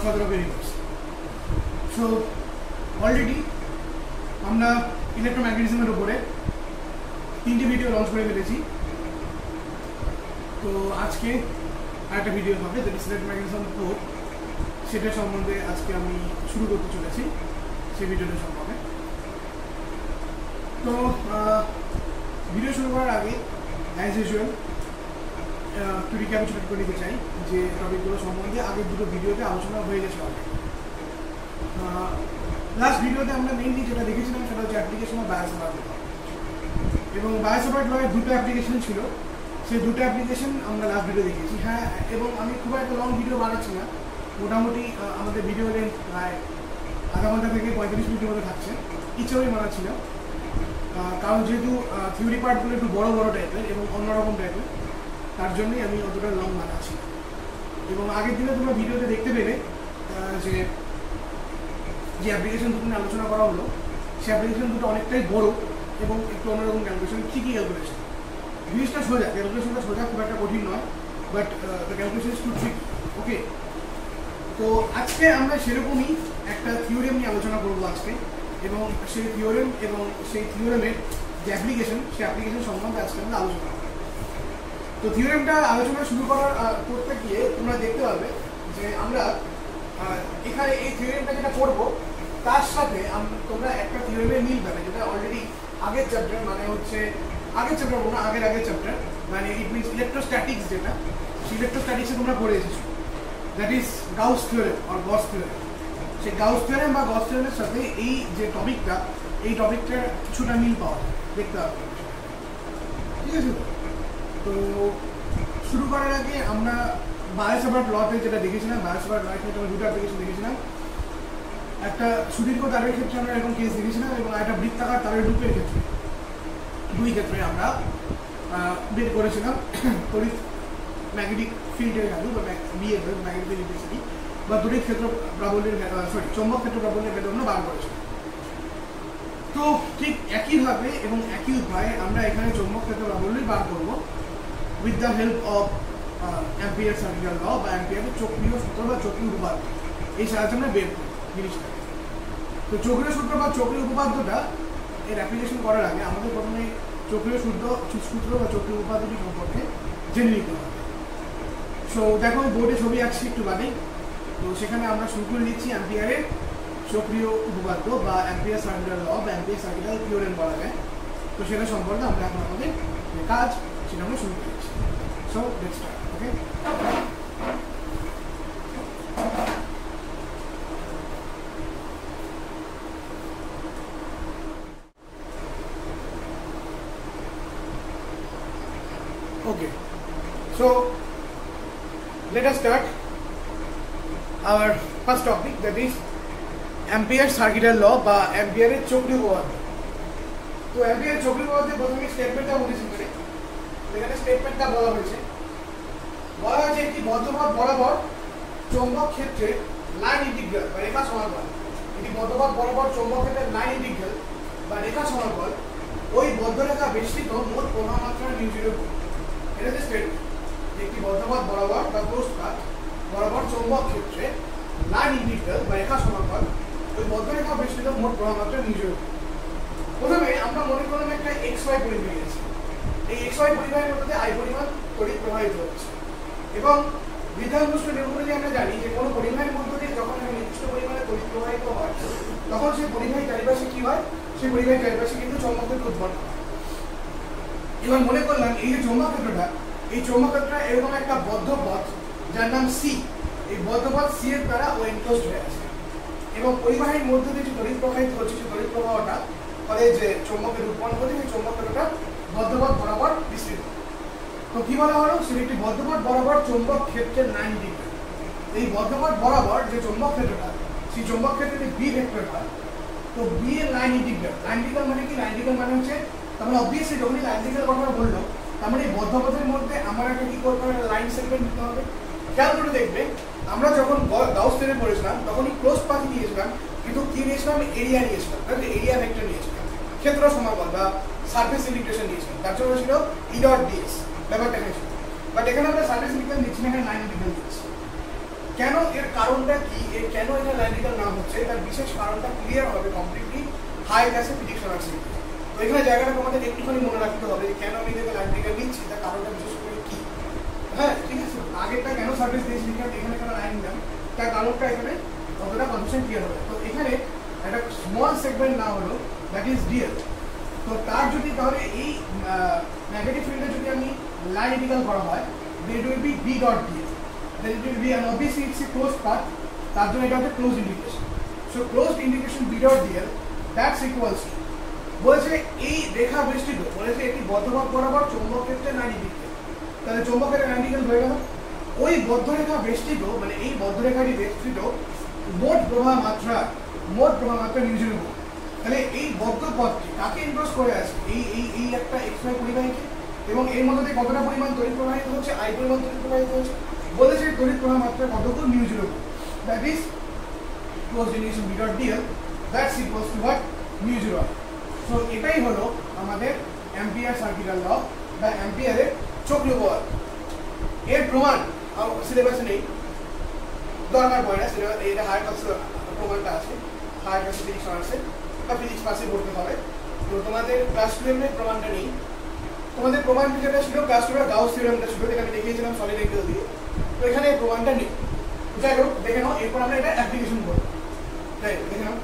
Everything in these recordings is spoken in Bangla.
Godfather of universe. So already আমরা ইলেকট্রোম্যাগনেটিজমের উপরে 3টে ভিডিও লঞ্চ করে ফেলেছি। তো আজকে আরেকটা ভিডিও হবে যেটা ইলেকট্রোম্যাগনেটিজম 4, সেটা সম্বন্ধে আজকে আমি শুরু করতে চলেছি সেই ভিডিওটা সম্পর্কে। তো ভিডিও শুরু করার আগে অ্যাজ ইউজুয়াল একটু রিক্যাপিচুলেট করে নিতে চাই যে টপিকগুলো সম্বন্ধে আগের দুটো ভিডিওতে আলোচনা হয়ে গেছে অলরেডি। লাস্ট ভিডিওতে আমরা মেইনলি যেটা দেখেছিলাম সেটা হচ্ছে অ্যাপ্লিকেশন অফ বায়োসাভার্ট ল, এবং বায়োসাভার্ট লয়ের দুটো অ্যাপ্লিকেশন ছিল, সেই দুটো অ্যাপ্লিকেশন আমরা লাস্ট ভিডিও দেখেছি। হ্যাঁ, এবং আমি খুব একটা লং ভিডিও বানাচ্ছি না, মোটামুটি আমাদের ভিডিও লেন্থ প্রায় আধা ঘন্টা থেকে 45 মিনিটের মধ্যে থাকছে। ইচ্ছে করেই বানাচ্ছিল, কারণ যেহেতু থিওরি পার্টগুলো একটু বড় বড় টাইপের এবং অন্যরকম টাইপের, তার জন্যই আমি অতটা লং বানাচ্ছি। এবং আগের দিনে তোমরা ভিডিওতে দেখতে পেলে যে অ্যাপ্লিকেশন দুটো নিয়ে আলোচনা করা হলো, সেই অ্যাপ্লিকেশন দুটো অনেকটাই বড় এবং একটু অন্যরকম ক্যালকুলেশন। ঠিকই ক্যালকুলেশন, জিনিসটা সোজা, ক্যালকুলেশনটা সোজা, খুব একটা কঠিন নয়, but the calculation is too trick. Okay, তো আজকে আমরা সেরকমই একটা থিওরেম নিয়ে আলোচনা করবো আজকে, এবং সেই থিওরেম এবং সেই থিওরেমের যে অ্যাপ্লিকেশন, সেই অ্যাপ্লিকেশন সম্বন্ধে আজকে আমরা আলোচনা করব। তো থিওরেমটা আলোচনা শুরু করতে গিয়ে তোমরা দেখতে পাবে যে আমরা এখানে এই থিওরেমটা যেটা করবো তার সাথে তোমরা একটা থিওরেমের মিল পাবে, যেটা অলরেডি আগের চ্যাপ্টার, মানে হচ্ছে আগের চ্যাপ্টার বলবো না, আগের চ্যাপ্টার, মানে ইট মিনস ইলেকট্রোস্ট্যাটিক্স, যেটা ইলেকট্রোস্ট্যাটিক্সে তোমরা পড়ে এসেছো, that is Gauss theorem or Gauss theorem. সেই গাউস থিওরেম বা গস থিওরেমের সাথে এই যে টপিকটা, এই টপিকটার কিছুটা মিল পাওয়া যায়, দেখতে হবে। ঠিক আছে, তো শুরু করার আগে আমরা বায়োসাভার্ট লতে যেটা দেখেছিলাম, বায়োসাভার্ট লয়ের ক্ষেত্রে আমরা দুটো অ্যাপ্লিকেশন দেখেছিলাম। একটা সুদীর্ঘ তারের ক্ষেত্রে আমরা এরকম কেস দেখেছিলাম, এবং একটা বৃত্তাকার তারের লুপের ক্ষেত্রে, দুই ক্ষেত্রে আমরা বের করেছিলাম তড়িৎ ম্যাগনেটিক ফিল্ডের ভ্যালু বা বিএফ, ম্যাগনেটিক ইন্টেন্সিটি, বা তড়িৎ ক্ষেত্র প্রাবল্যের চৌম্বক ক্ষেত্র প্রাবল্যের ভ্যালু আমরা বার করেছিলাম। তো ঠিক একইভাবে এবং একই উপায়ে আমরা এখানে চৌম্বক ক্ষেত্র প্রাবল্যই বার করব with the help of ampere circuital law বা অ্যাম্পিয়ারের চক্রীয় সূত্র বা চক্রীয় উপপাদ্য। এই সাহায্যে আমরা বের করি জিনিসটা। তো চক্রীয় সূত্র বা চক্রীয় উপপাদ্যটা এর অ্যাপ্লিকেশন করার আগে আমাদের প্রথমে চক্রীয় সূত্র বা চক্রীয় উপপাদ্যটি সম্পর্কে জেনে নিতে হবে। সো দেখো, আমি বোর্ডে ছবি আঁকছি একটু বাদে, তো সেখানে আমরা শুরু করে দিচ্ছি অ্যাম্পিয়ারের চক্রীয় উপপাদ্য বা অ্যাম্পিয়ার সার্কিটাল ল বা অ্যাম্পিয়ার সার্কিটাল থিওরেম বলা যায়। তো সেটা সম্পর্কে আমরা এখন আমাদের কাজ সেটা আমরা শুরু করে দিচ্ছি। So let's start. Okay, okay, so let us start our first topic, that is Ampere circuital law বা অ্যাম্পিয়ারের চক্রীয় উপপাদ্য। তো অ্যাম্পিয়ারের চক্রীয় উপপাদ্যের প্রথমে স্টেটমেন্টটা বলেছি, এখানে স্টেটমেন্টটা বলা হয়েছে একটি বদ্ধপথ বরাবর চৌম্বক ক্ষেত্রে লাইন ইন্টিগ্রাল বা রেখা সমাকল, একটি বদ্ধপথ বরাবর চৌম্বক ক্ষেত্রের লাইন ইন্টিগ্রাল বা রেখা সমাকল ওই বদ্ধরেখা বেষ্টিত মোট প্রবাহ মাত্রা নিউ0। এটা হচ্ছে স্টেটমেন্ট, একটি বদ্ধপথ বরাবর বা ক্লোজড পাথ বরাবর চৌম্বক ক্ষেত্রে লাইন ইন্টিগ্রাল বা রেখা সমাকল ওই বদ্ধরেখা বেষ্টিত মোট প্রবাহ মাত্রা নিউ0। প্রথমে আমরা মনে করলাম একটা XY পরিবাহী আছে, এই XY পরিবাহীর মধ্যে I পরিমাণ তড়িৎ প্রবাহিত হচ্ছে, এবং বিধানপুষ্ট নিয়মগুলি আমরা জানি যে কোনো পরিবাহীর মধ্য দিয়ে যখন একটা নির্দিষ্ট পরিমাণে তড়িৎ প্রবাহিত হয়, তখন সেই পরিবাহী চারিপাশে কি হয়, সেই পরিবাহী চারিপাশে কিন্তু চৌম্বক ক্ষেত্র উৎপন্ন হয়। এবার মনে করলাম এই যে চৌম্বক ক্ষেত্রটা, এই চৌম্বক ক্ষেত্রটা এরকম একটা বদ্ধ পথ যার নাম C, এই বদ্ধ পথ C এর দ্বারা ও এনক্লোজড হয়ে আছে, এবং পরিবাহীর মধ্য দিয়ে যে তড়িৎ প্রবাহিত হচ্ছে, সেই তড়িৎ প্রবাহটা ফলে যে চৌম্বকের উৎপন্ন হচ্ছে, সেই চৌম্বক ক্ষেত্রটা বদ্ধপথ বরাবর বিস্তৃত। তো কি বলা হলো, সেটা একটি বদ্ধপথ বরাবর চৌম্বক ক্ষেত্রের লাইন ইন্টিগ্রাল। এই বদ্ধপথ বরাবর যে চৌম্বক ক্ষেত্রটা, সেই চৌম্বক ক্ষেত্রে বি ভেক্টরটা, তো বি এর লাইন ইন্টিগ্রাল, লাইন ইন্টিগ্রাল মানে কি, লাইন ইন্টিগ্রাল মানে হচ্ছে, তাহলে অবভিয়াসলি যখনই লাইন ইন্টিগ্রাল কথা বললো, তার মানে এই বদ্ধপথের মধ্যে আমার একটা কি করতে হবে, লাইন সেগমেন্ট দিতে হবে। খেয়াল করে দেখবে, আমরা যখন গাউস থিওরেম পড়েছিলাম তখনই ক্লোজ পাথ নিয়েছিলাম, কিন্তু কি নিয়েছিলাম, এরিয়া নিয়েছিলাম, এরিয়া ভেক্টর নিয়েছিলাম, ক্ষেত্র সমাকল বা সারফেস ইন্টিগ্রেশন নিয়েছিলাম, তার জন্য ছিল E.ds ব্যাপারটা হয়েছিল। বাট এখানে আমরা সারফেস ইন্টিগ্রাল নিচ্ছি না, এখানে লাইন ইন্টিগ্রাল নিচ্ছি। কেন এর কারণটা কি, এর কেন এটা লাইন ইন্টিগ্রাল নাম হচ্ছে, তার বিশেষ কারণটা ক্লিয়ার হবে কমপ্লিটলি হাই ক্লাসে ফিজিক্স অনার্সে। তো এখানে জায়গাটা তোমাদের একটুখানি মনে রাখতে হবে যে কেন আমি এটাকে লাইন ইন্টিগ্রাল নিচ্ছি, তার কারণটা বিশেষ করে কি। হ্যাঁ ঠিক আছে, আগেরটা কেন সার্ভিস দিয়েছি এখানে কেন লাইন নিলাম, তার কারণটা এখানে কতটা কনফিউশন ক্লিয়ার হবে। তো এখানে একটা স্মল সেগমেন্ট না হলো দ্যাট ইজ ডিএল। তো তার যদি তাহলে এই ম্যাগনেটিক ফিল্ডে যদি আমি লাইন ইন্টিগ্রাল করা হয়, then it will be B dot dl, then it will be, and obviously it's a closed path, তার জন্য এটা হচ্ছে close integration. So closed integration B dot dl that's equals two, বলেছে এই রেখা বেষ্টিত, বলেছে এটি বদ্ধপথ বরাবর চৌম্বক ক্ষেত্রে 90 ডিগ্রি, তাহলে চৌম্বক ক্ষেত্রে 90 ডিগ্রি হয়ে গেল। ওই বদ্ধরেখা বেষ্টিত মানে এই বদ্ধরেখাটি বেষ্টিত মোট প্রবাহ মাত্রা নিউজের উপর, তাহলে এই বদ্ধ পথটি কাকে ইনক্লোজ করে আছে, এই একটা এক্সওয়াই পরিবাহীকে, এবং এর মধ্যে দিয়ে কতটা পরিমাণ তড়িৎ প্রবাহিত হচ্ছে, আই পরিমাণ তড়িৎ প্রবাহিত হচ্ছে, বলেছে তড়িৎ প্রবাহ মাত্রা কতটুকু নিউজের উপর, that is closed integration B dot dl that's equals two what, নিউজের উপর। সো এটাই হলো আমাদের অ্যাম্পিয়ার সার্কিটাল ল বা অ্যাম্পিয়ারের চক্রীয় বল। এর প্রমাণ সিলেবাসে নেই, দরকার পড়ে না, সিলেবাস এটা হায়ার ক্লাসে প্রমাণটা আছে, হায়ার ক্লাসে ফিজিক্স অনার্সে বা ফিজিক্স পাসে পড়তে হবে। তো তোমাদের ক্লাস 12 প্রমাণটা নেই, তোমাদের প্রমাণ যেটা ছিল ক্লাস 12 গাউস থিওরেমটা ছিল, যেটা আমি দেখিয়েছিলাম সলিড অ্যাঙ্গেল দিয়ে। তো এখানে প্রমাণটা নেই, যাই হোক দেখে নাও, এরপর আমরা এটা অ্যাপ্লিকেশন করবো। তাই দেখে নাও।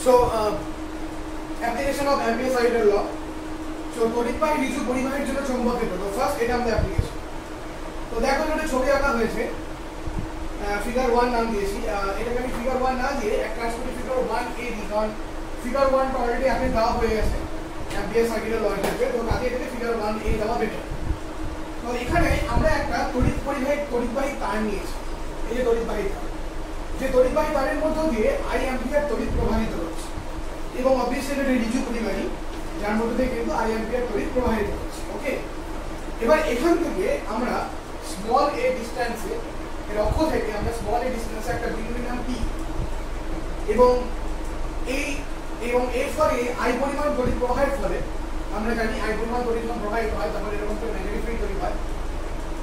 So application of Ampere's Sagital law. So তড়িৎবাহী ঋজু পরিবাহীর জন্য চৌম্বক ক্ষেত্র, তো ফার্স্ট এটা আমাদের অ্যাপ্লিকেশন। তো দেখো একটা ছবি আঁকা হয়েছে, ফিগার 1 নাম দিয়েছি, এটাকে আমি ফিগার 1 না দিয়ে এক কাজ করি ফিগার 1A দিই, কারণ ফিগার 1টা অলরেডি আপনি দেওয়া হয়ে গেছে অ্যাম্পিয়ার সার্কিটাল লয়ের ক্ষেত্রে, তো কাজে এটাকে ফিগার 1A দেওয়া বেটার। তো এখানে আমরা একটা তড়িৎবাহী তার নিয়েছি, এই যে তড়িৎবাহী তার, যে তড়িৎবাহী তারের মধ্য দিয়ে আই অ্যাম্পিয়ার তড়িৎ প্রবাহিত হচ্ছে, এবং অবভিয়াসলি এটা ঋজু পরিবাহী যার মধ্যে দিয়ে কিন্তু আই অ্যাম্পিয়ার তড়িৎ প্রবাহিত হচ্ছে। ওকে, এবার এখান থেকে আমরা স্মল এ ডিস্টেন্সে, এর অক্ষ থেকে আমরা স্মল এ ডিস্টেন্সে একটা বিন্দু নিলাম P, এবং এর ফলে আই পরিমাণ তড়িৎ প্রবাহের ফলে আমরা জানি আই পরিমাণ তড়িৎ প্রবাহিত হয়, তারপরে এরকম করে ম্যাগনেটিক ফিল্ড তৈরি হয়,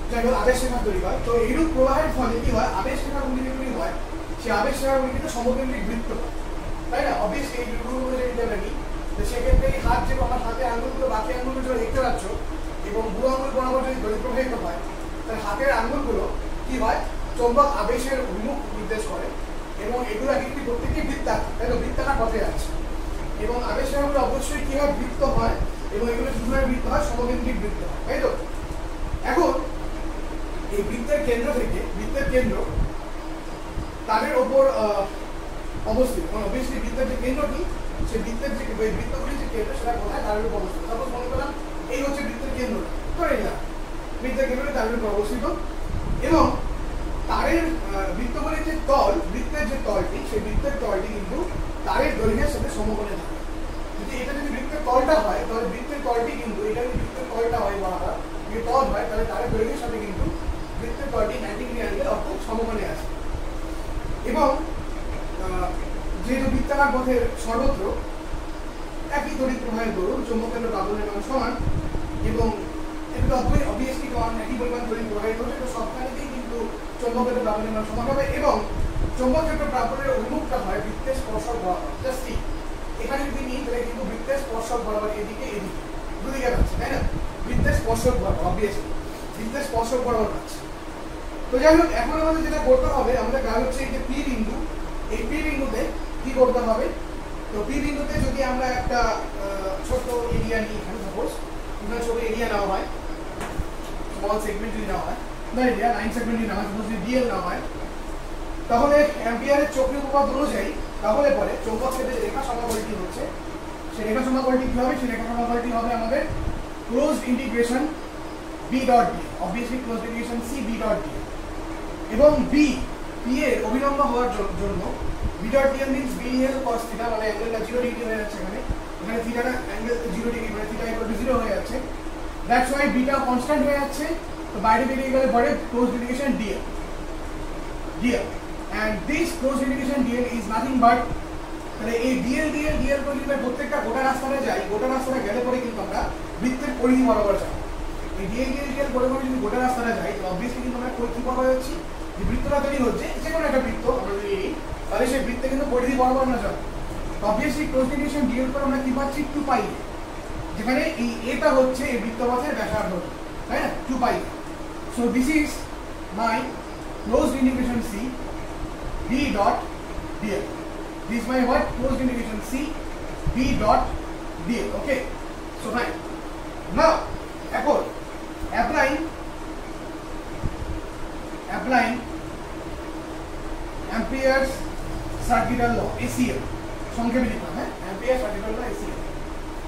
যাই হোক আবেশ রেখা তৈরি হয়। তো এইরূপ প্রবাহের ফলে কি হয়, আবেশ রেখাগুলি যেগুলি হয় সেই আবেশ রেখাগুলি কিন্তু সমকেন্দ্রিক বৃত্ত হয়, তাই না? অবভিয়াসলি এই বৃত্তগুলো যদি আমরা নিই, তো সেক্ষেত্রে এই হাত, যে আমার হাতের আঙুলগুলো বাকি আঙুলগুলো যেটা দেখতে পাচ্ছ এবং বুড়ো আঙুল বরাবর যদি তড়িৎ প্রবাহিত হয়, তাহলে হাতের আঙুলগুলো কি হয়, চৌম্বক আবেশের অভিমুখ নির্দেশ করে, এবং এগুলো একটি প্রত্যেকটি বৃত্তাকার, তাই তো বৃত্তাকার পথে আছে, এবং আবেশ রেখাগুলো অবশ্যই কি হয়, বৃত্ত হয়, এবং এগুলো কি ধরনের বৃত্ত হয়, সমকেন্দ্রিক বৃত্ত হয়, তাই তো? এখন এই বৃত্তের কেন্দ্র থেকে, বৃত্তের কেন্দ্র তারের ওপর অবস্থিত, কারণ অবভিয়াসলি বৃত্তের যে কেন্দ্রটি, সেই বৃত্তের যে বৃত্তগুলির যে কেন্দ্র সেটা কোথায়, তারের উপর অবস্থিত। তারপর মনে করলাম এই হচ্ছে বৃত্তের কেন্দ্র, ধরে নিলাম বৃত্তের কেন্দ্রটি তারের উপর অবস্থিত, এবং তারের বৃত্তগুলির যে তল, বৃত্তের যে তলটি, সেই বৃত্তের তলটি কিন্তু তারের দৈর্ঘ্যের সাথে সমকোণে থাকে। যদি এটা যদি বৃত্তের তলটা হয়, তাহলে বৃত্তের তলটি কিন্তু, এটা যদি বৃত্তের তলটা হয় বা যদি তল হয়, তাহলে তারের দৈর্ঘ্যের সাথে কিন্তু বৃত্তের তলটি 90 ডিগ্রি অ্যাঙ্গেল অর্থাৎ সমকোণে আছে। এবং যেহেতু বৃত্তাকার পথের সর্বত্র একই তড়িৎ প্রবাহের দরুন চৌম্বক কেন্দ্র প্রাবল্যের মান সমান, এবং এটা অবভিয়াসলি কারণ একই পরিমাণ তড়িৎ প্রবাহিত হচ্ছে, তো সবখানেতেই কিন্তু চৌম্বক কেন্দ্র প্রাবল্যের মান সমান হবে, এবং চৌম্বক কেন্দ্র প্রাবল্যের অভিমুখটা হয় বৃত্তের স্পর্শক বরাবর। জাস্ট ঠিক এখানে যদি নিই তাহলে কিন্তু বৃত্তের স্পর্শক বরাবর এদিকে এদিকে দুদিকে যাচ্ছে, তাই না? বৃত্তের স্পর্শক বরাবর, অবভিয়াসলি বৃত্তের স্পর্শক বরাবর যাচ্ছে। তো যাই হোক, এখন আমাদের যেটা করতে হবে, আমাদের কাজ হচ্ছে এই যে পি বিন্দু, এই পি বিন্দুতে কি করতে হবে, তো পি বিন্দুতে যদি আমরা একটা ছোট এরিয়া নিই, এখানে সাপোজ এখানে ছোট এরিয়া নেওয়া হয়, স্মল সেগমেন্ট যদি নেওয়া হয়, না এরিয়া 9 সেগমেন্ট যদি নেওয়া হয়, সাপোজ যদি ডিএল নেওয়া হয়, তাহলে অ্যাম্পিয়ারের চক্রীয় উপপাদ্য অনুযায়ী তাহলে পরে চৌম্বক ক্ষেত্রে রেখা সমাকলনটি হচ্ছে, সেই রেখা সমাকলনটি কি হবে, সেই রেখা সমাকলনটি হবে আমাদের closed integration B dot d, obviously closed integration C B dot d, এবং B এর অভিলম্ব হওয়ার জন্য B dot dl means B equal cos theta, মানে অ্যাঙ্গেলটা 0 ডিগ্রি হয়ে যাচ্ছে, এখানে থিটাটা অ্যাঙ্গেল 0 ডিগ্রি, মানে থিটা ইকুয়াল টু 0 হয়ে যাচ্ছে, দ্যাটস ওয়াই বিটা কনস্ট্যান্ট হয়ে যাচ্ছে, তো বাইরে বেরিয়ে গেলে পরে closed integration dl, and this closed integration dl is nothing but তাহলে এই ডিএল ডিএল ডিএল করে যদি প্রত্যেকটা গোটা রাস্তাটা যাই, গোটা রাস্তাটা গেলে পরে কিন্তু আমরা বৃত্তের পরিধি বরাবর যাই। এই ডিএল ডিএল ডিএল করে করে যদি গোটা রাস্তাটা যাই, তাহলে অবভিয়াসলি কিন্তু আমরা কি বরাবর যাচ্ছি, যে বৃত্তটা তৈরি হচ্ছে যে কোনো একটা বৃত্ত আমরা যদি নিই, তাহলে সেই বৃত্তে কিন্তু পরিধি বরাবর আমরা যাবো। অবভিয়াসলি ক্লোজ ডিভিশন ডিএল করে আমরা কি পাচ্ছি 2 পাই, যেখানে এই এটা হচ্ছে এই বৃত্তপথের ব্যাসার্ধ, তাই না, 2 pi. So this is my closed integration C B dot dl. This is my what? Closed integration C B dot dl. Okay. So fine. Now, applying Ampere's circular law ACL. সংক্ষেপে লিখলাম, হ্যাঁ, Ampere's circular law ACL.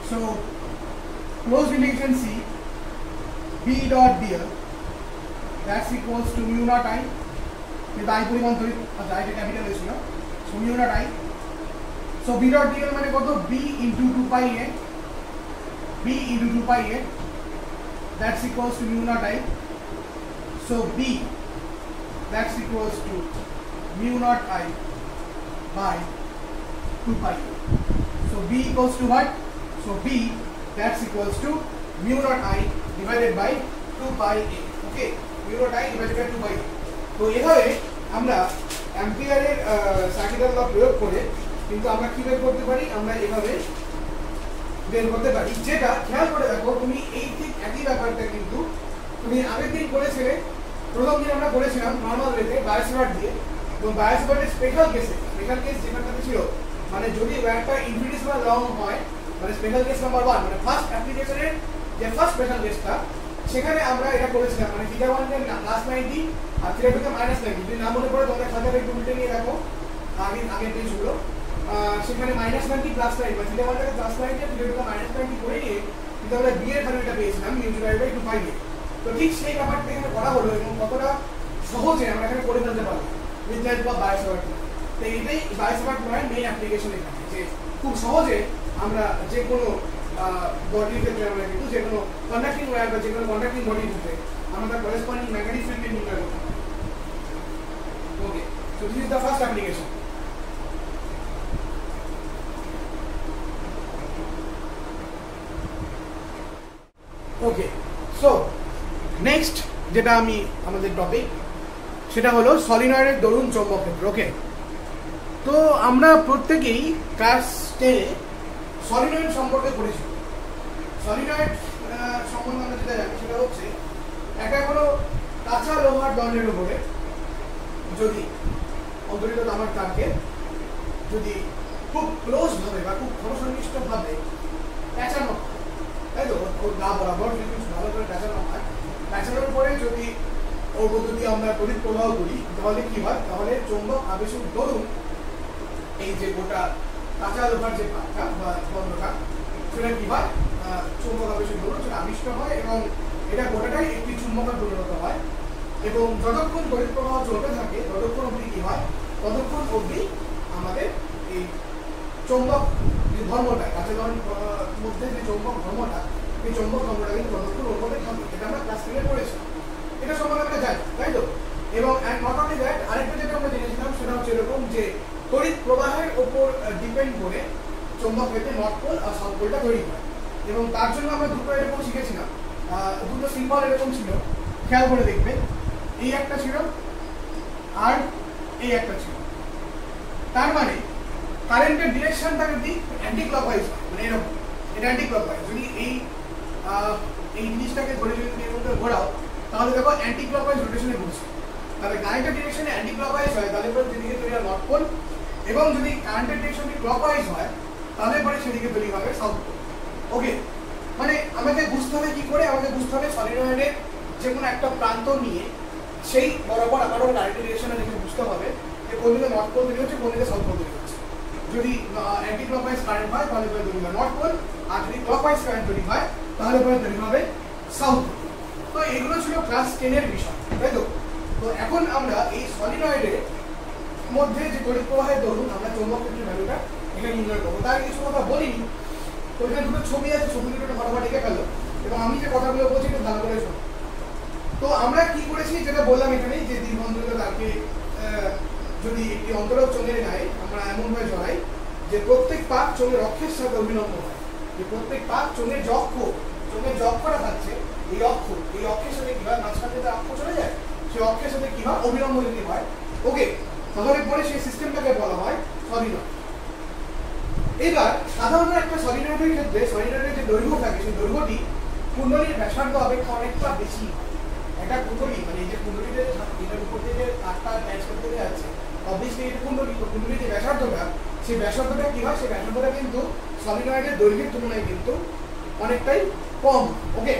So closed integration C B dot dl, that's equals to mu naught I. কিন্তু I পরিমাণ তড়িৎ, আচ্ছা I টা ক্যাপিটাল ছিল, so mu naught I. So B dot dl মানে কত? B into 2 pi a, B into 2 pi a, that's equals to mu naught I. So B, that's equals to mu naught I by 2 pi a. So B equals to what? So B, that's equals to mu naught I divided by 2 pi a. Okay, mu naught I divided by 2 pi a. তো এভাবে আমরা অ্যাম্পিয়ারের সার্কিটাল ল প্রয়োগ করে কিন্তু আমরা কি বের করতে পারি, আমরা এভাবে বের করতে পারি। যেটা খেয়াল করে দেখো, তুমি এই ঠিক একই ব্যাপারটা কিন্তু তুমি আগের দিন করেছিলে, প্রথম দিন আমরা করেছিলাম নর্মাল ওয়েতে বায়োসেভার দিয়ে, এবং বায়োসেভারের স্পেশাল কেস যেখানটাতে ছিল, মানে যদি ওয়্যারটা ইনফিনিটেসিমাল লং হয়, মানে স্পেশাল কেস নাম্বার 1, মানে ফার্স্ট অ্যাপ্লিকেশনের যে ফার্স্ট স্পেশাল কেসটা, সেখানে আমরা এটা করেছিলাম, মানে থিটা 1 এর +90 আর থিটা 2 কে -90। যদি না মনে পড়ে তোমরা খাতাটা একটু উল্টে নিয়ে দেখো, আগের পেজগুলো, সেখানে -90 +90, মানে থিটা 1 টাকে +90 আর থিটা 2 কে -90 করে নিয়ে কিন্তু আমরা বি এর ভ্যালুটা পেয়েছিলাম μ/2π। তো ঠিক সেই ব্যাপারটা এখানে করা হলো, এবং কতটা সহজে আমরা এখানে করে ফেলতে পারবো উইথ হেল্প অফ বায়োসেভার। তো এইটাই বায়োসেভার নয় মেইন অ্যাপ্লিকেশন এখানে, যে খুব সহজে আমরা যে কোনো বডির ক্ষেত্রে আমরা কিন্তু যে কোনো কন্ডাক্টিং ওয়্যার বা যে কোনো কন্ডাক্টিং বডির ক্ষেত্রে আমরা তার করেসপন্ডিং ম্যাগনেটিক ফিল্ডকে নির্ণয় করতে পারি। Okay, so this is the first application. Okay, so next যেটা আমাদের টপিক, সেটা হলো সলিনয়েডের দরুন চৌম্বক ক্ষেত্র। ওকে, তো আমরা প্রত্যেকেই ক্লাস 10 সলিনয়েড সম্পর্কে পড়েছি। সলিনয়েড সম্বন্ধে আমরা যেটা জানি সেটা হচ্ছে, একটা কোনো কাঁচা লোহার দণ্ডের উপরে যদি অন্তরিত তামার তারকে যদি খুব ক্লোজ ভাবে বা খুব ঘনসন্নিষ্ঠভাবে পেঁচানো হয়, তাই তো, ওর গা বরাবর যদি ভালো করে পেঁচানো হয়, পেঁচানোর পরে যদি ওর মধ্যে দিয়ে আমরা তড়িৎ প্রবাহ করি, তাহলে কি হয়, তাহলে চৌম্বক আবেশের দরুন এই যে গোটা কাঁচা লোহার যে পাতটা বা বন্ধটা, সেটা কি হয়, চৌম্বক আবেশের দরুন সেটা আবিষ্ট হয়, এবং এটা গোটাটাই একটি চুম্বকে পরিণত হয়। এবং যতক্ষণ তড়িৎ প্রবাহ চলতে থাকে ততক্ষণ অবধি কি হয়, ততক্ষণ অবধি আমাদের এই চৌম্বক যে ধর্মটা, কাঁচা লোহার মধ্যে যে চৌম্বক ধর্মটা, এই চৌম্বক ধর্মটা কিন্তু ততক্ষণ ওর মধ্যে থাকে। এটা আমরা ক্লাস 10 পড়েছি, এটা সম্বন্ধে আমরা জানি, তাই তো। এবং নট অনলি দ্যাট, আরেকটা যেটা আমরা জেনেছিলাম সেটা হচ্ছে এরকম যে তড়িৎ প্রবাহের ওপর ডিপেন্ড করে চৌম্বক ক্ষেত্রে নর্থ পোল আর সাউথ পোলটা তৈরি হয়। এবং তার জন্য আমরা দুটো এরকম শিখেছিলাম, দুটো সিম্বল এরকম ছিল, খেয়াল করে দেখবে, এই একটা ছিল আর এই একটা ছিল। তার মানে কারেন্টের ডিরেকশনটা যদি অ্যান্টি ক্লকওয়াইজ হয়, মানে এরকম, এটা অ্যান্টি ক্লকওয়াইজ, যদি এই জিনিসটাকে ধরে যদি এর মধ্যে ঘোরাও, তাহলে দেখো অ্যান্টি ক্লকওয়াইজ রোটেশনে ঘুরছে। তাহলে কারেন্টের ডিরেকশনে অ্যান্টি ক্লকওয়াইজ হয়, তাহলে পরে যেদিকে তৈরি হয় নর্থ পোল, এবং যদি কারেন্টের ডিরেকশন ক্লকওয়াইজ হয়, তাহলে পরে সেদিকে তৈরি হবে সাউথ পোল। ওকে, মানে আমাকে বুঝতে হবে কি করে, আমাকে বুঝতে হবে সলিনয়েডের যে কোনো একটা প্রান্ত নিয়ে সেই বরাবর আমারও কারেন্টের ডিরেকশনে দেখে বুঝতে হবে যে কোন দিকে নর্থ পোল তৈরি হচ্ছে, কোন দিকে সাউথ পোল তৈরি হচ্ছে। যদি অ্যান্টি ক্লকওয়াইজ কারেন্ট হয় তাহলে পরে তৈরি হবে নর্থ পোল, আর যদি ক্লকওয়াইজ কারেন্ট তৈরি হয় তাহলে পরে তৈরি হবে সাউথ পোল। তো এগুলো ছিল ক্লাস 10 এর বিষয়, তাই তো। তো এখন আমরা এই সলিনয়েডের মধ্যে যে তড়িৎ প্রবাহের দরুন আমরা চৌম্বক ক্ষেত্রের ভ্যালুটা এখানে নির্ণয় করবো। তার কিছু কথা বলিনি, তো এখানে দুটো ছবি আছে, ছবি দুটো ভালোভাবে দেখে ফেলো, এবং আমি যে কথাগুলো বলছি একটু ভালো করে শোনো। তো আমরা কি করেছি, যেটা বললাম এখানে, যে দীর্ঘ অন্তরিত তারকে যদি একটি অন্তরক চোঙের গায়ে আমরা এমনভাবে জড়াই যে প্রত্যেক পাক চোঙের অক্ষের সাথে অভিলম্ব হয়, যে প্রত্যেক পাক চোঙের যে অক্ষ, চোঙের যে অক্ষটা থাকছে এই অক্ষের সাথে কি হয়, মাঝখান থেকে অক্ষ চলে যায়, সেই অক্ষের সাথে কি হয় অভিলম্ব যদি হয়, ওকে, তাহলে পরে সেই সিস্টেমটাকে বলা হয় সলিনয়েড। এবার সাধারণত একটা সলিনয়েডের ক্ষেত্রে সলিনয়েডের যে দৈর্ঘ্য থাকে সেই দৈর্ঘ্যটি কুণ্ডলীর ব্যাসার্ধ অপেক্ষা অনেকটা বেশি। একটা কুণ্ডলী মানে এই যে কুণ্ডলীতে এটার উপর থেকে তারটা অ্যাটাচ করতে যাচ্ছে, অবভিয়াসলি এটা কুণ্ডলী, তো কুণ্ডলীর যে ব্যাসার্ধটা সেই ব্যাসার্ধটা কি হয়, সেই ব্যাসার্ধটা কিন্তু সলিনয়েডের দৈর্ঘ্যের তুলনায় কিন্তু অনেকটাই কম। ওকে,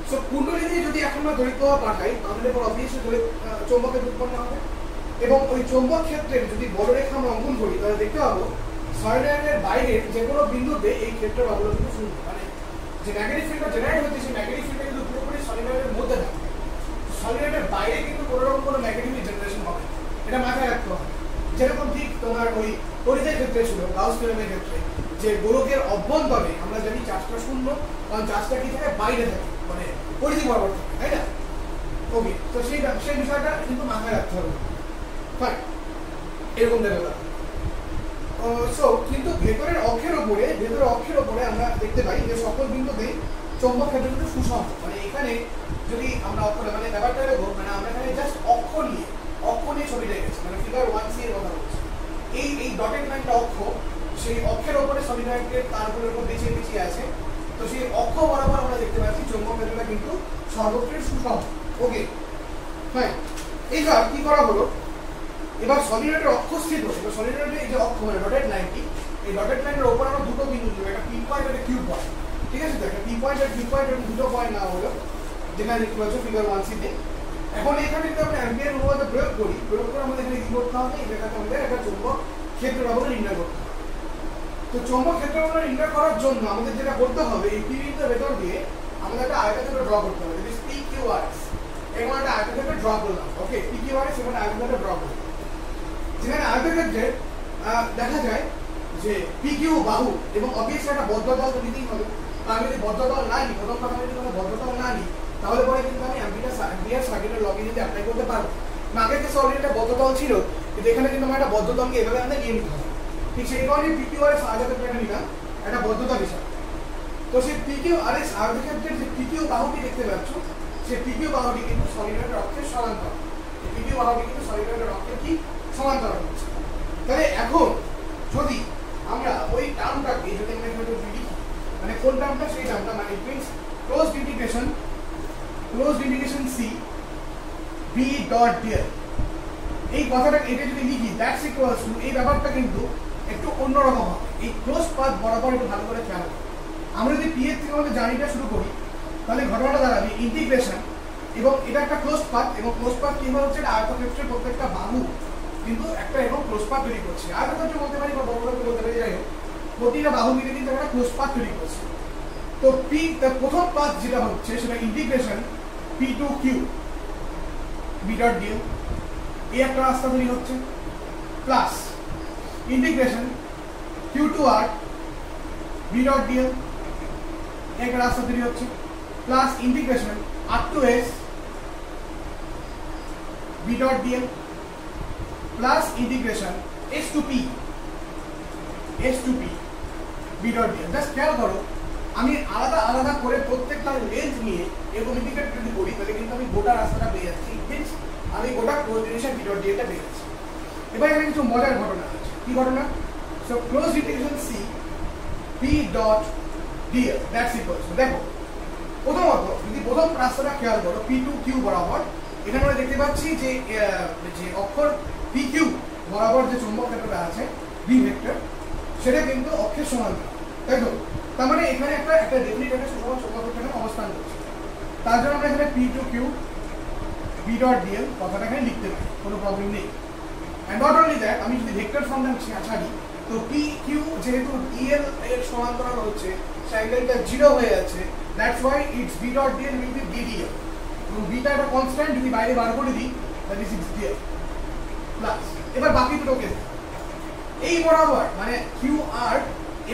সো কুণ্ডলী দিয়ে যদি এখন আমরা তড়িৎ প্রবাহ পাঠাই তাহলে পর অবভিয়াসলি চৌম্বকের উৎপন্ন হবে, এবং ওই চৌম্বক ক্ষেত্রের যদি বলরেখা আমরা অঙ্কন করি তাহলে দেখতে পাবো সলিনয়েডের বাইরের যে কোনো বিন্দুতে এই ক্ষেত্রের অবলম্বন শূন্য, মানে যে ম্যাগনেটিক ফিল্ডটা জেনারেট হচ্ছে সেই ম্যাগনেটিক ফিল্ডটা কিন্তু পুরোপুরি সলিনয়েডের মধ্যে থাকে, সলিনয়েডের বাইরে কিন্তু কোনো রকম কোনো ম্যাগনেটিক জেনারেশন হবে, এটা মাথায় রাখতে হবে। যেরকম ঠিক তোমার ওই তড়িতের ক্ষেত্রে ছিল গাউস থিওরেমের ক্ষেত্রে, যে গোলকের অভ্যন্তরে আমরা জানি চার্জটা শূন্য, কারণ চার্জটা কি থাকে বাইরে থাকে, মানে পরিধি বরাবর থাকে, তাই না? ওকে, তো সেই বিষয়টা কিন্তু মাথায় রাখতে হবে। ফাইন, এরকম ব্যাপার। সো কিন্তু ভেতরের অক্ষের ওপরে আমরা দেখতে পাই যে সকল বিন্দুতে চৌম্বক ক্ষেত্র কিন্তু সুষম, মানে এখানে যদি আমরা অক্ষর মানে ব্যাপারটা এরকম, মানে আমরা এখানে জাস্ট অক্ষ নিয়ে ছবিটা এঁকেছি, মানে ফিগার 1C এর কথা বলছি। এই ডটেড লাইনটা অক্ষ, সেই অক্ষের ওপরে সলিনয়েডের তারগুলোর উপর পিছিয়ে আছে, তো সেই অক্ষ বরাবর আমরা দেখতে পাচ্ছি চৌম্বক ক্ষেত্রটা কিন্তু সর্বত্রই সুষম। ওকে, হ্যাঁ, এইবার কি করা হলো, এবার সলিনয়েডের অক্ষ স্থির হলো। এবার সলিনয়েডের এই যে অক্ষ মানে ডটেড লাইনটি, এই ডটেড লাইনের উপর আমরা দুটো বিন্দু দেবো, একটা পি পয়েন্ট একটা কিউ পয়েন্ট, ঠিক আছে? তো একটা পি পয়েন্ট আর কিউ পয়েন্ট দুটো পয়েন্ট না হলো, যেখানে দেখতে পাচ্ছ ফিগার 1C তে। এখন এখানে যদি আমরা অ্যাম্পিয়ার উপপাদ্য প্রয়োগ করে আমাদের এখানে কি করতে হবে, এই জায়গাতে আমাদের একটা চৌম্বক ক্ষেত্র ব্যবহার নির্ণয় করতে হবে। তো চৌম্বক ক্ষেত্র ব্যবহার নির্ণয় করার জন্য আমাদের যেটা করতে হবে, এই পি বিন্দুর ভেতর দিয়ে আমাদের একটা আয়তক্ষেত্র ড্র করতে হবে, যেটা PQRS। এখানে একটা আয়তক্ষেত্র ড্র করলাম, ওকে, PQRS এখানে আয়তক্ষেত্র ড্র করলাম, যেখানে আয়তক্ষেত্রে দেখা যায় যে PQ বাহু এবং অবভিয়াসলি একটা বদ্ধতল তো নিতেই হবে। আমি যদি বদ্ধতল না নিই, প্রথম কথা যদি কোনো বদ্ধতল না নিই, তাহলে পরে কিন্তু আমি অ্যাম্পিয়ার সার্কিটের লগে যদি অ্যাপ্লাই করতে পারবো। আগের ক্ষেত্রে অলরেডি একটা বদ্ধতল ছিল, কিন্তু এখানে কিন্তু আমার একটা বদ্ধতলকে এভাবে আমাদের নিয়ে নিতে হবে। ঠিক সেই কারণে PQRS আয়তক্ষেত্রটা নিলাম একটা বদ্ধতা বিষয়। তো সেই PQRS আয়তক্ষেত্রের যে PQ বাহুটি দেখতে পাচ্ছ, সেই PQ বাহুটি কিন্তু সলিনয়েডের অক্ষের সমান্তরাল। PQ বাহুটি কিন্তু সলিনয়েডের অক্ষের কি সমান্তরাল হচ্ছে। তাহলে এখন যদি আমরা ওই টার্মটাকে যদি আমরা এখানে লিখি, মানে কোন টার্মটা, সেই টার্মটা মানে it means closed integration C B dot dl, এই কথাটা এটা যদি লিখি দ্যাটস ইকুয়ালস টু, এই ব্যাপারটা কিন্তু একটু অন্যরকম হবে। এই ক্লোজ পাথ বরাবর একটু ভালো করে খেয়াল করো। আমরা যদি পি এর থেকে আমাদের জার্নিটা শুরু করি, তাহলে ঘটনাটা দাঁড়াবে ইন্টিগ্রেশন, এবং এটা একটা ক্লোজ পাথ, এবং ক্লোজ পাথ কি হচ্ছে, আয়তক্ষেত্রের প্রত্যেকটা বাহু কিন্তু একটা এবং ক্লোজ পাথ তৈরি করছে। আয়তক্ষেত্র বলতে পারি বা বর্গক্ষেত্র বলতে পারি, যাই হোক, প্রতিটা বাহু মিলে কিন্তু একটা ক্লোজ পাথ তৈরি করছে। তো পি তার প্রথম পাথ যেটা হচ্ছে সেটা integration P to Q B dot dl, এই একটা রাস্তা তৈরি হচ্ছে, plus integration Q to R B dot dl, একটা রাস্তা তৈরি হচ্ছে, plus integration R to S B dot dl, plus integration S to P B dot dl. Just খেয়াল করো, আমি আলাদা আলাদা করে প্রত্যেকটা লেন্থ নিয়ে এরকম ইন্ডিকেট যদি করি, তাহলে কিন্তু আমি গোটা রাস্তাটা পেয়ে যাচ্ছি, মিনস আমি গোটা কোঅর্ডিনেশন বি ডট ডিএলটা পেয়ে যাচ্ছি। এবার এখানে কিছু মজার ঘটনা আছে। কি ঘটনা? So close integration C B dot dl that's equals to, দেখো প্রথমত যদি প্রথম রাস্তাটা খেয়াল করো পি টু কিউ বরাবর, এখানে আমরা দেখতে পাচ্ছি যে অক্ষর পি কিউ বরাবর যে চৌম্বক ক্ষেত্রটা আছে বি ভেক্টর, সেটা কিন্তু অক্ষের সমান্তরাল, তাই তো? তার মানে এখানে একটা ডেফিনিট একটা চৌম্বক ক্ষেত্র অবস্থান করছে। তার জন্য আমরা এখানে P to Q B dot dl কথাটা এখানে লিখতে পারি, কোনো প্রবলেম নেই। অ্যান্ড নট অনলি দ্যাট, আমি যদি ভেক্টর ফর্মটা ছাড়ি, তো পি কিউ যেহেতু ডিএল এর সমান্তরাল হচ্ছে, অ্যাঙ্গেলটা 0 হয়ে যাচ্ছে, that's why it's B dot dl will be ddl, এবং বিটা একটা কনস্ট্যান্ট, যদি বাইরে বার করে দিই that is it's dl plus. এবার বাকি দুটোকে এই বরাবর মানে কিউ আর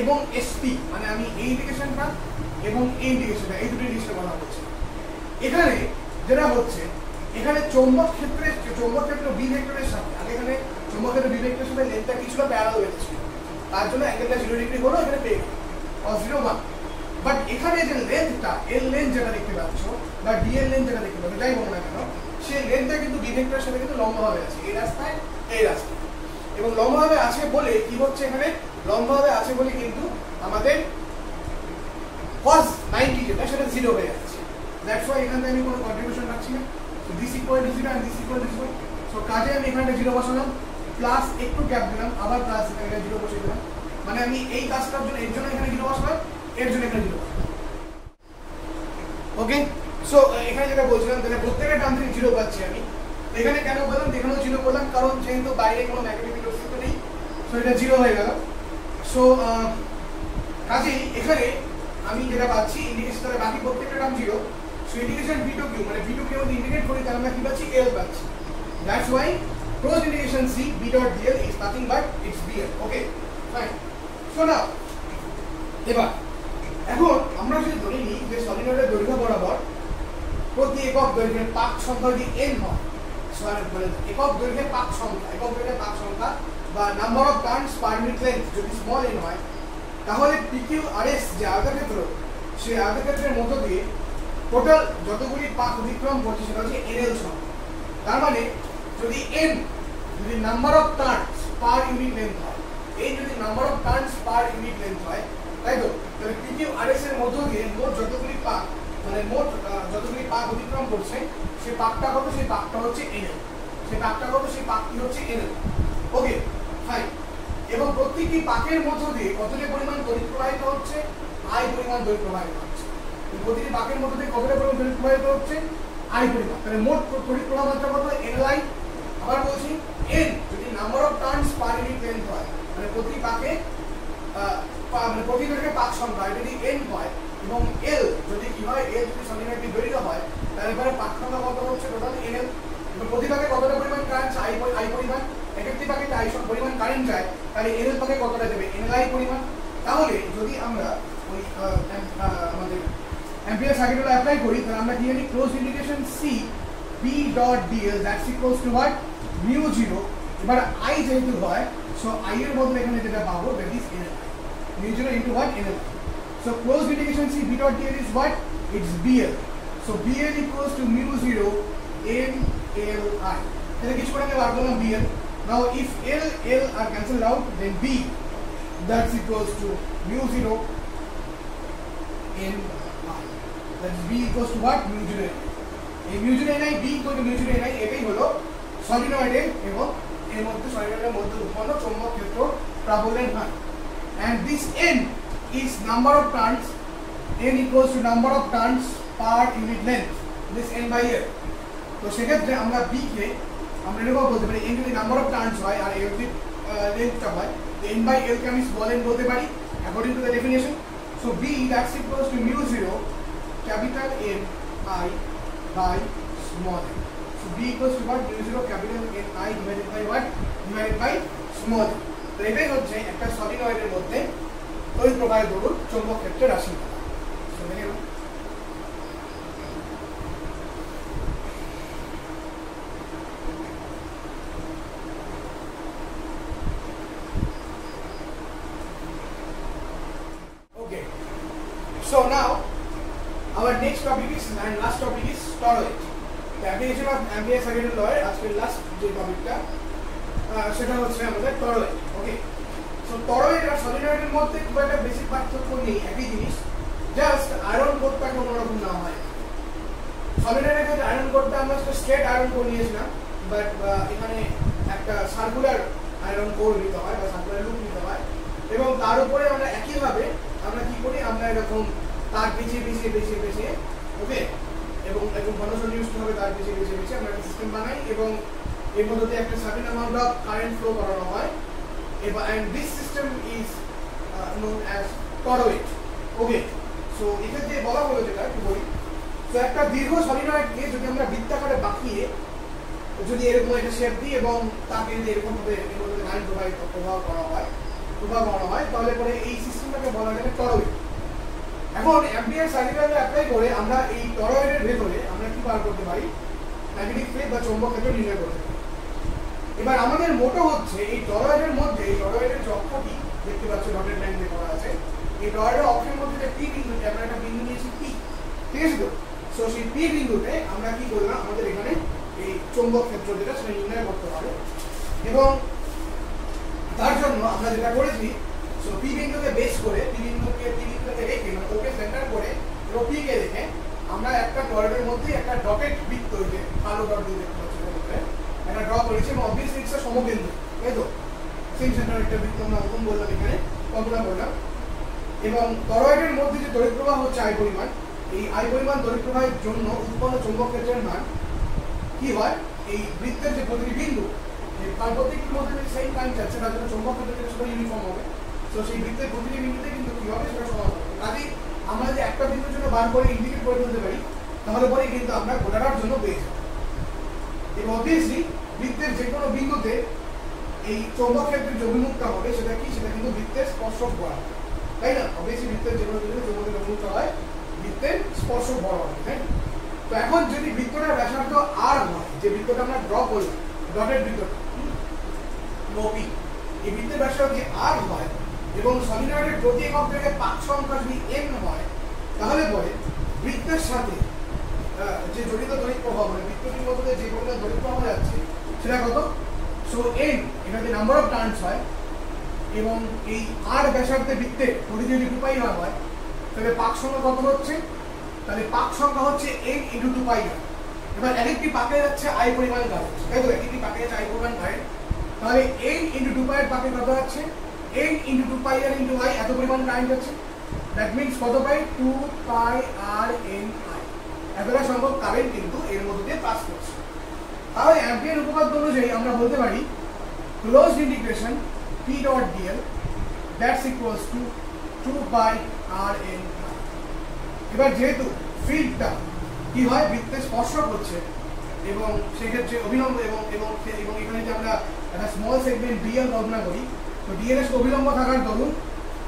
এবং এসপি, মানে আমি এই ইন্ডিকেশনটা এবং এই ইন্ডিকেশনটা, এই দুটো জিনিসটা কথা বলছি। এখানে যেটা হচ্ছে, এখানে চৌম্বক ক্ষেত্র বি ভেক্টরের সাথে, আগে এখানে চৌম্বক ক্ষেত্র বি ভেক্টরের সাথে লেন্থটা কিছুটা প্যারালাল হয়েছিল, তার জন্য অ্যাঙ্গেলটা 0 ডিগ্রি হলো, এখানে পেয়ে গেল cos 0 1। বাট এখানে যে লেন্থটা এল লেন্থ যেটা দেখতে পাচ্ছ বা ডি এল লেন্থ যেটা দেখতে পাচ্ছ, যাই হোক না কেন, সেই লেন্থটা কিন্তু বি ভেক্টরের সাথে কিন্তু লম্বভাবে আছে, এই রাস্তায় এই রাস্তায়। এবং লম্বভাবে আছে বলে কি হচ্ছে, এখানে লম্বভাবে আছে বলে কিন্তু আমাদের cos 90 যেটা সেটা 0 হয়ে যাচ্ছে। দ্যাটস ওয়াই এখানে আমি কোনো কন্ট্রিবিউশন রাখছি না। So this equal to 0 and this equal to 0। So কাজে আমি এখানে 0 বসালাম, প্লাস একটু গ্যাপ দিলাম, আবার প্লাস এখানে 0 বসিয়ে দিলাম। মানে আমি এই কাজটার জন্য এর জন্য এখানে 0 বসালাম, এর জন্য এখানে 0 বসালাম। ওকে, সো এখানে যেটা বলছিলাম, তাহলে প্রত্যেকটা টার্ম থেকে 0 পাচ্ছি আমি। এখানে কেন বললাম, এখানেও 0 করলাম, কারণ যেহেতু বাইরে কোনো ম্যাগনেটিক অস্তিত্ব নেই, সো এটা 0 হয়ে গেল। সো কাজেই এখানে আমি যেটা পাচ্ছি ইন্ডিকেশন, তাহলে বাকি প্রত্যেকটা term 0। So indication v to q, মানে v to q যদি ইন্ডিকেট করি তাহলে আমরা কি পাচ্ছি, l পাচ্ছি। That's why close indication c b dot dl is nothing but it's bl. Okay fine. So now এবার এখন আমরা যদি ধরে নিই যে সলিনয়েডের দৈর্ঘ্য বরাবর প্রতি একক দৈর্ঘ্যের পাক সংখ্যা যদি n হয়, মানে একক দৈর্ঘ্যের পাক সংখ্যা বা number of turns per minute length যদি স্মল n হয়, তাহলে PQRS যে আয়তক্ষেত্র, সেই আয়তক্ষেত্রের মধ্য দিয়ে টোটাল যতগুলি পাক অতিক্রম করছে সেটা হচ্ছে NL সংখ্যা। তার মানে যদি n যদি number of turns per unit length হয়, এই যদি number of turns per unit length হয়, তাই তো, তাহলে PQRS এর মধ্য দিয়ে মোট যতগুলি পাক, মানে মোট যতগুলি পাক অতিক্রম করছে সেই পাকটা কত, সেই পাকটা হচ্ছে NL। সেই পাকটা কত, সেই পাকটি হচ্ছে NL। Okay fine. এবং প্রত্যেকটি পাকের মধ্য দিয়ে কতটা পরিমাণ তড়িৎ প্রবাহিত হচ্ছে, I পরিমাণ তড়িৎ প্রবাহিত হচ্ছে। প্রতিটি পাকের মধ্য দিয়ে কতটা পরিমাণ তড়িৎ প্রবাহিত হচ্ছে, I পরিমাণ। তাহলে মোট তড়িৎ প্রবাহ মাত্রা কত, NLI। আবার বলছি n যদি number of turns per unit length হয়, মানে প্রতি পাকে মানে প্রতি দৈর্ঘ্যে পাক সংখ্যা যদি n হয়, এবং l যদি কি হয়, l যদি সলিনয়েডটি দৈর্ঘ্য হয়, তাহলে পরে পাক সংখ্যা কত হচ্ছে, টোটাল NL। প্রতি পাকে কতটা পরিমাণ কারেন্ট, I পরিমাণ। একটি পাকে I পরিমাণ কারেন্ট যায়, তাহলে NL পাকে কতটা দেবে, NLI পরিমাণ। তাহলে যদি আমরা ওই আমাদের অ্যাম্পিয়ার সার্কিটটা অ্যাপ্লাই করি, তাহলে আমরা কি জানি, close indication C B dot dl that's equals two what, mu 0। এবার I যেহেতু হয়, সো I এর বদলে এখানে যেটা পাবো that is NL, mu 0 into what, NL। So close indication C B dot dl is what, it's BL। So BL equals to mu 0 NLI। তাহলে কিছু করে আমি বার করলাম BL। Now if L are cancelled out, then B that's equals to mu 0 NI. That's B equals to what, mu 0 NI. এই mu 0 NI, B equal to mu 0 NI, এটাই হলো সলিনয়েডের এবং এর মধ্যে সলিনয়েডের মধ্যে উৎপন্ন চৌম্বক ক্ষেত্র প্রাবল্যের মান। And this N is number of turns, N equals to number of turns per unit length, this N by L। তো সেক্ষেত্রে আমরা B কে আমরা এরকম বলতে পারি, n যদি নাম্বার অফ টার্নস হয় আর l যদি লেন্থটা হয়, n by l কে আমি স্মল n বলতে পারি according to the definition. So b that's equals to mu 0 capital N I by small n। So b equals to what, mu 0 capital N I divided by what, divided by small n। তো এটাই হচ্ছে একটা সলিনয়েডের মধ্যে তড়িৎ প্রবাহের দরুন চৌম্বক ক্ষেত্রের রাশি। সো দেখে So now our next topic is and last topic is toroid. The application of Ampere circuit law আজকের লাস্ট যে টপিকটা সেটা হচ্ছে আমাদের toroid. ওকে, সো toroid আর সলিনয়েডের মধ্যে খুব একটা বেসিক পার্থক্য নেই, একই জিনিস, জাস্ট আয়রন কোডটাকে অন্যরকম না হয়। সলিনয়েডের ক্ষেত্রে আয়রন কোডটা আমরা স্ট্রেট আয়রন কোড নিয়েছিলাম, বাট এখানে একটা সার্কুলার আয়রন কোড নিতে হয় বা সার্কুলার লুপ নিতে হয়, এবং তার উপরে আমরা একইভাবে আমরা কি করি, আমরা এরকম তার পেঁচিয়ে ওকে, এবং ঘনসরণ ইউজ হবে তার পেঁচিয়ে আমরা একটা সিস্টেম বানাই, এবং এর মধ্যে দিয়ে একটা certain amount of current flow করানো হয়, and this system is known as toroid. Okay, so এক্ষেত্রে বলা হলো যেটা কি বলি, তো একটা দীর্ঘ সলিনয়েডকে যদি আমরা বৃত্তাকারে বাঁকিয়ে যদি এরকম একটা শেপ দিই এবং তাকে যদি এরকম ভাবে এর মধ্যে কারেন্ট প্রবাহ করা হয়, তাহলে পরে এই সিস্টেমটাকে বলা যাবে টরয়েড। এখন অ্যাম্পিয়ার সার্কিটে অ্যাপ্লাই করে আমরা এই টরয়েডের ভেতরে আমরা কি বার করতে পারি, ম্যাগনেটিক ফিল্ড বা চৌম্বক ক্ষেত্র নির্ণয় করতে পারি। এবার আমাদের মোটো হচ্ছে এই টরয়েডের মধ্যে, এই টরয়েডের যে অক্ষটি দেখতে পাচ্ছ ডটেড লাইন দিয়ে করা আছে। এই টরয়েডের অক্ষের মধ্যে যে পি বিন্দুতে আমরা একটা বিন্দু নিয়েছি পি, ঠিক আছে তো? সো সেই পি বিন্দুতে আমরা কি করলাম, আমাদের এখানে এই চৌম্বক ক্ষেত্র যেটা সেটা নির্ণয় করতে হবে, এবং তার জন্য আমরা যেটা করেছি, সো পি বিন্দুকে বেস করে পি বিন্দুকে রেখে মানে ওকে সেন্টার করে এবং পি কে রেখে আমরা একটা টরয়েডের মধ্যে একটা ডটেড বৃত্ত, যে কালো ডট দিয়ে দেখতে পাচ্ছি একটা ড্র করেছি, এবং অবভিয়াসলি ইটস সমবিন্দু, তাই তো? সেম সেন্টার একটা বৃত্ত আমরা অঙ্কন বললাম, এখানে কল্পনা করলাম, এবং টরয়েডের মধ্যে যে তড়িৎ প্রবাহ হচ্ছে আই পরিমাণ, এই আই পরিমাণ তড়িৎ প্রবাহের জন্য উৎপন্ন চৌম্বক ক্ষেত্রের মান কি হয়, এই বৃত্তের যে প্রতিটি বিন্দু তার প্রত্যেকটির মধ্যে যদি সেম টাইম যাচ্ছে তার জন্য চৌম্বক ক্ষেত্রের সেটা ইউনিফর্ম হবে। তো সেই বৃত্তের প্রতিটি বিন্দুতে কিন্তু কি হবে সেটা সমান হবে। কাজেই আমরা যদি একটা বিন্দুর জন্য বার করে ইন্ডিকেট করে তুলতে পারি তাহলে পরে কিন্তু আমরা গোটাটার জন্য পেয়ে যাব। এবং অবভিয়াসলি বৃত্তের যে কোনো বিন্দুতে এই চৌম্বক ক্ষেত্রের যে অভিমুখটা হবে সেটা কি, সেটা কিন্তু বৃত্তের স্পর্শক বরাবর, তাই না? অবভিয়াসলি বৃত্তের যে কোনো বিন্দুতে চৌম্বকের অভিমুখটা হয় বৃত্তের স্পর্শক বরাবর, তাই না? তো এখন যদি বৃত্তটার ব্যাসার্ধ আর হয়, যে বৃত্তটা আমরা ড্র করলাম ডটেড বৃত্তটা পি, এই বৃত্তের ব্যাসার্ধ যদি আর হয় এবং সলিনয়েডের প্রতি একক থেকে পাক সংখ্যা যদি n হয়, তাহলে পরে বৃত্তের সাথে যে জড়িত তড়িৎ প্রবাহ মানে বৃত্তটির মধ্যে যে পরিমাণ তড়িৎ প্রবাহ যাচ্ছে সেটা কত? সো n এটা যে নাম্বার অফ টার্নস হয়, এবং এই আর ব্যাসার্ধে বৃত্তের পরিধি যদি 2π হয় তাহলে পাক সংখ্যা কত হচ্ছে? তাহলে পাক সংখ্যা হচ্ছে n × 2π। এবার একটি পাকে যাচ্ছে আই পরিমাণ কারেন্ট, তাই তো? একটি পাকে যাচ্ছে আই পরিমাণ কারেন্ট, তাহলে n × 2π এর পাকে কত যাচ্ছে? n × 2π r × i, এত পরিমাণ কারেন্ট যাচ্ছে। দ্যাট মিন্স কত পাই? 2πrni, এতটা সংখ্যক কারেন্ট কিন্তু এর মধ্যে দিয়ে পাস করছে। তাহলে অ্যাম্পিয়ার উপপাদ্য অনুযায়ী আমরা বলতে পারি closed integration p dot dl that's equals two 2πrni। এবার যেহেতু ফিল্ডটা কি হয় বৃত্তে স্পর্শ করছে এবং সেক্ষেত্রে অভিলম্ব এবং এবং এবং এখানে যে আমরা একটা স্মল সেগমেন্ট dl কল্পনা করি, তো dl এর অভিলম্ব থাকার দরুন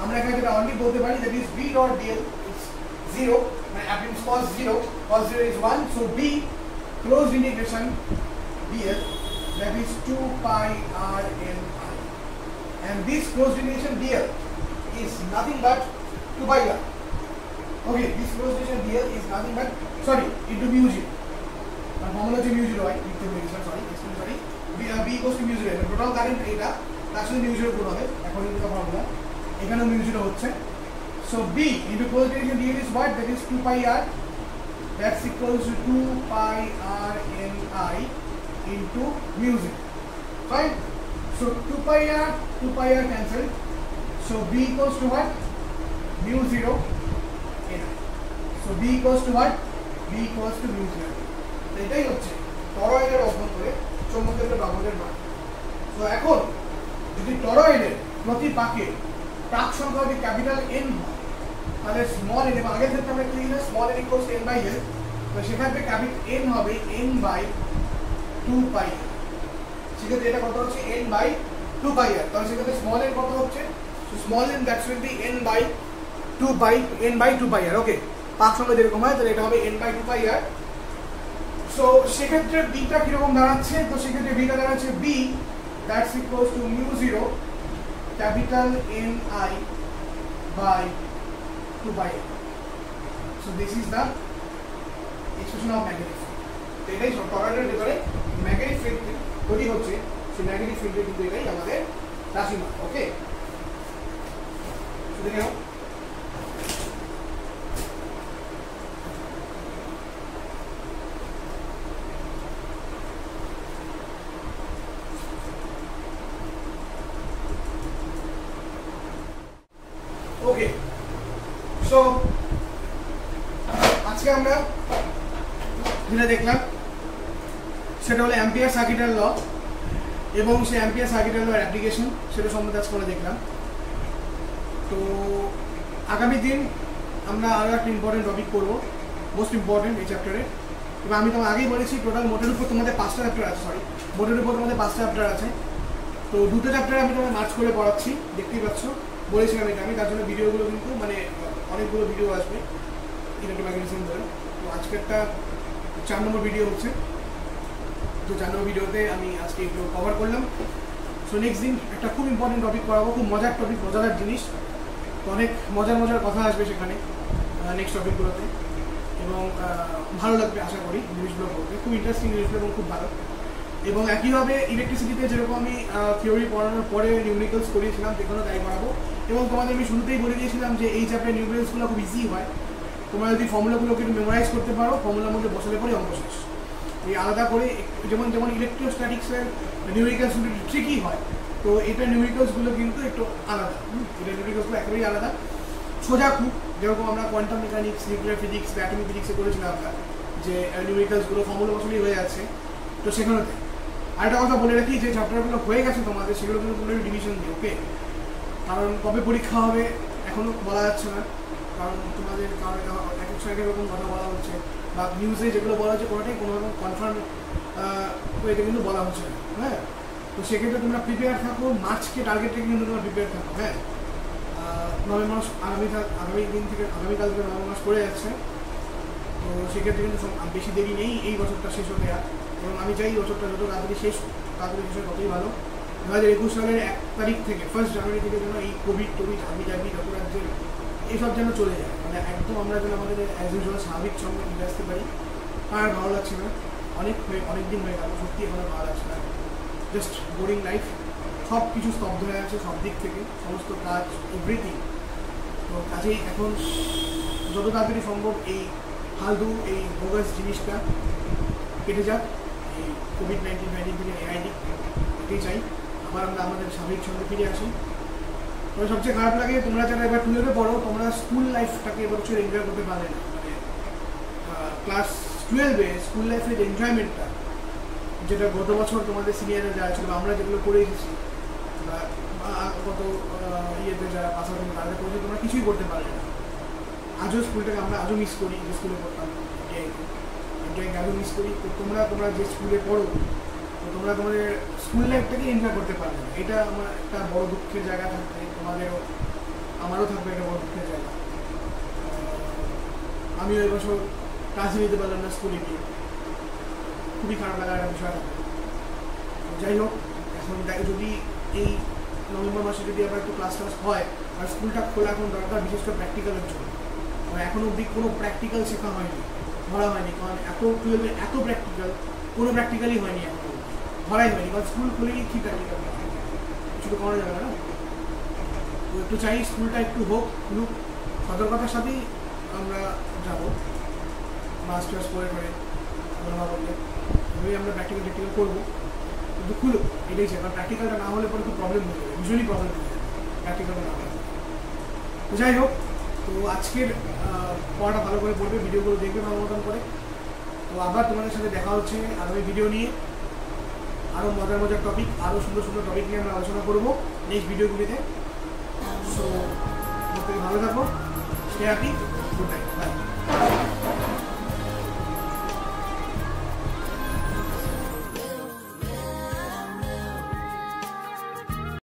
আমরা এখানে যেটা অনলি বলতে পারি that is b dot dl is 0, মানে appearance cos 0 is 1, so b closed integration dl that is 2πrni, and this closed integration dl is nothing but 2πr. Okay, this closed integration dl is nothing but into mu 0. formula হচ্ছে mu 0 হয়, b equals to mu 0, total current এটা তার সাথে mu 0 গুণ হবে according to the formula, এখানে mu 0 হচ্ছে। So b into closed integration dl is what? That is 2πr, that's equals to 2πrni into mu 0. Fine. So 2πr cancelled. So b equals to what? Mu 0 ni. So b equals to what? b equals to mu 0. এটাই হচ্ছে টরয়েডের অভ্যন্তরে চৌম্বক ক্ষেত্রের ব্যবহারের মান। তো এখন যদি টরয়েডের প্রতি পাকে প্রাক সংখ্যা যদি ক্যাপিটাল n হয় তাহলে স্মল n, এবং আগের ক্ষেত্রে আমরা কি লিখলাম small n equals n by l, তো সেখানে ক্যাপিটাল n হবে n বাই 2π, সেক্ষেত্রে এটা কত হচ্ছে n বাই 2πr, তাহলে সেক্ষেত্রে স্মল n কত হচ্ছে? So small n that's will be n by 2πr। Okay, পাক সংখ্যা যেরকম হয় তাহলে এটা হবে n বাই 2πr। সো সেক্ষেত্রে বিটা কিরকম দাঁড়াচ্ছে? তো সেক্ষেত্রে বিটা দাঁড়াচ্ছে b that's equals to mu 0 capital Ni by 2πr। So this is the expression of magnetic field. তো এটাই সব টরয়েডের ভিতরে ম্যাগনেটিক ফিল্ড তৈরি হচ্ছে, সেই ম্যাগনেটিক ফিল্ডের কিন্তু এটাই আমাদের রাশিমালা। ওকে, দেখে নাও। ওকে, সো আজকে আমরা যেটা দেখলাম সেটা হলো অ্যাম্পিয়ার সার্কিটের ল এবং সেই অ্যাম্পিয়ার সার্কিটের ল অ্যাপ্লিকেশন, সেটা সম্বন্ধে আজকে আমরা দেখলাম। তো আগামী দিন আমরা আরও একটা ইম্পর্টেন্ট টপিক করবো, মোস্ট ইম্পর্টেন্ট এই চ্যাপ্টারে। এবং আমি তোমাকে আগেই বলেছি টোটাল মোটের উপর তোমাদের 5টা চ্যাপ্টার আছে, মোটের উপর তোমাদের 5টা চ্যাপ্টার আছে। তো 2টো চ্যাপ্টারে আমি তোমাকে মার্চ করে পড়াচ্ছি, দেখতেই পাচ্ছ। বলেছিলাম এটা আমি, তার জন্য ভিডিওগুলো কিন্তু মানে অনেকগুলো ভিডিও আসবে ইলেকট্রোম্যাগনেটিজম ধরে। তো আজকেরটা 4 নম্বর ভিডিও হচ্ছে, তো 4 নম্বর ভিডিওতে আমি আজকে এগুলো কভার করলাম। সো নেক্সট দিন একটা খুব ইম্পর্টেন্ট টপিক করাবো, খুব মজার টপিক, মজাদার জিনিস। তো অনেক মজার কথা আসবে সেখানে নেক্সট টপিকগুলোতে, এবং ভালো লাগবে আশা করি জিনিসগুলো করতে, খুব ইন্টারেস্টিং জিনিসগুলো এবং খুব ভালো। এবং একইভাবে ইলেকট্রিসিটিতে যেরকম আমি থিওরি পড়ানোর পরে নিউমেরিক্যালস করিয়েছিলাম, যেখানে তাই করাবো। এবং তোমাদের আমি শুরুতেই বলে দিয়েছিলাম যে এই চ্যাপ্টারে নিউমেরিক্যালসগুলো খুব ইজি হয়, তোমরা যদি ফর্মুলাগুলোকে একটু মেমোরাইজ করতে পারো, ফর্মুলার মধ্যে বসালে পরে অঙ্ক শেষ। এই আলাদা করে যেমন ইলেকট্রোস্ট্যাটিক্সের নিউমেরিক্যালসগুলো একটু ট্রিকি হয়, তো এটা নিউমেরিক্যালসগুলো কিন্তু একটু আলাদা, এটা নিউমেরিক্যালসগুলো একেবারেই আলাদা, সোজা খুব। যেরকম আমরা কোয়ান্টাম মেকানিক্স, নিউক্লিয়ার ফিজিক্স বা অ্যাটমিক ফিজিক্সে করেছিলাম আমরা, যে নিউমেরিক্যালসগুলো ফর্মুলা বসালেই হয়ে যাচ্ছে, তো সেখানেতে। আরেকটা কথা বলে রাখি, যে চ্যাপ্টারগুলো হয়ে গেছে তোমাদের, সেগুলো কিন্তু পুরো ডিভিশন দিই, ওকে? কারণ কবে পরীক্ষা হবে এখনও বলা যাচ্ছে না, কারণ তোমাদের এক এক সাইডে এরকম কথা বলা হচ্ছে, বা নিউজে যেগুলো বলা হচ্ছে কোনোটাই কোনো রকম কনফার্ম এটা কিন্তু বলা হচ্ছে না, হ্যাঁ? তো সেক্ষেত্রে তোমরা প্রিপেয়ার থাকো, মার্চকে টার্গেট রেখে কিন্তু তোমরা প্রিপেয়ার থাকো, হ্যাঁ? নভেম্বর মাস আগামীকাল থেকে নভেম্বর মাস পড়ে যাচ্ছে, তো সেক্ষেত্রে কিন্তু বেশি দেরি নেই এই বছরটা শেষ হতে। এবং আমি চাই বছরটা যত তাড়াতাড়ি শেষ হয় ততই ভালো। 2021 সালের 1 তারিখ থেকে 1 জানুয়ারি থেকে যেন এই কোভিড হাবি যত রাজ্যের এইসব যেন চলে যায়, মানে একদম আমরা যেন আমাদের অ্যাজ ইউজুয়াল স্বাভাবিক সঙ্গে ফিরে আসতে পারি। আর ভালো লাগছে না, অনেক দিন হয়ে গেল, সত্যি এখন ভালো লাগছে না, জাস্ট বোরিং লাইফ, সব কিছু স্তব্ধ হয়ে আছে সব দিক থেকে, সমস্ত কাজ, এভরিথিং। তো কাজেই এখন যত তাড়াতাড়ি সম্ভব এই ফালতু এই বোগাস জিনিসটা কেটে যাক, এই কোভিড-19 থেকে এআইডি, এটাই চাই, আবার আমরা আমাদের স্বাভাবিক সঙ্গে ফিরে আসি। তবে সবচেয়ে খারাপ লাগে, তোমরা যারা এবার 12-এ পড়ো, তোমরা স্কুল লাইফটাকে এবছর এনজয় করতে পারলে না, মানে ক্লাস 12-এ স্কুল লাইফের এনজয়মেন্টটা, যেটা গত বছর তোমাদের সিনিয়ররা যারা ছিল, আমরা যেগুলো করে এসেছি, বা গত ইয়েতে যারা পাশাপাশি তাদের করেছে, তোমরা কিছুই করতে পারলে না। আজও স্কুলটাকে আমরা আজও মিস করি, যে স্কুলে পড়তাম, এনজয়কে আজও মিস করি। তো তোমরা যে স্কুলে পড়ো, তো তোমরা তোমাদের স্কুল লাইফটাকে এনজয় করতে পারবে না, এটা আমার একটা বড় দুঃখের জায়গা থাকবে, তোমাদেরও আমারও থাকবে একটা বড় দুঃখের জায়গা। আমিও এবছর ক্লাসে নিতে পারলাম না স্কুলে গিয়ে, খুবই খারাপ লাগার একটা বিষয় থাকবে। যাই হোক, এখন যদি এই নভেম্বর মাসে যদি আবার একটু ক্লাস হয়, আর স্কুলটা খোলা এখন দরকার, বিশেষ করে প্র্যাকটিক্যালের জন্য। এখনো অবধি কোনো প্র্যাকটিক্যাল শেখা হয়নি, ধরা হয়নি, কারণ এত 12-এ এত প্র্যাকটিক্যাল, কোনো প্র্যাকটিক্যালই হয়নি, এখন ধরাই হয়নি, কারণ স্কুল খুলেই কি প্র্যাকটিক্যাল, কিছু তো করা যাবে না। তো একটু চাই স্কুলটা একটু খুলুক, সতর্কতার সাথেই আমরা যাবো, মাস টাস করে বললে ওই আমরা প্র্যাকটিক্যাল করবো, কিন্তু খুলুক, এটাই চাই। কারণ প্র্যাকটিক্যালটা না হলে পরে খুব প্রবলেম হয়ে যাবে, ভীষণই প্রবলেম হয়ে যাবে প্র্যাকটিক্যালটা না হলে। তো যাই হোক, তো আজকের পড়াটা ভালো করে পড়বে, ভিডিওগুলো দেখবে ভালো মতন করে। তো আবার তোমাদের সাথে দেখা হচ্ছে আগামী ভিডিও নিয়ে, আরও মজার টপিক, আরও সুন্দর টপিক নিয়ে আমরা আলোচনা করবো নেক্সট ভিডিওগুলিতে। সো ভালো থাকো, stay happy, good night, by.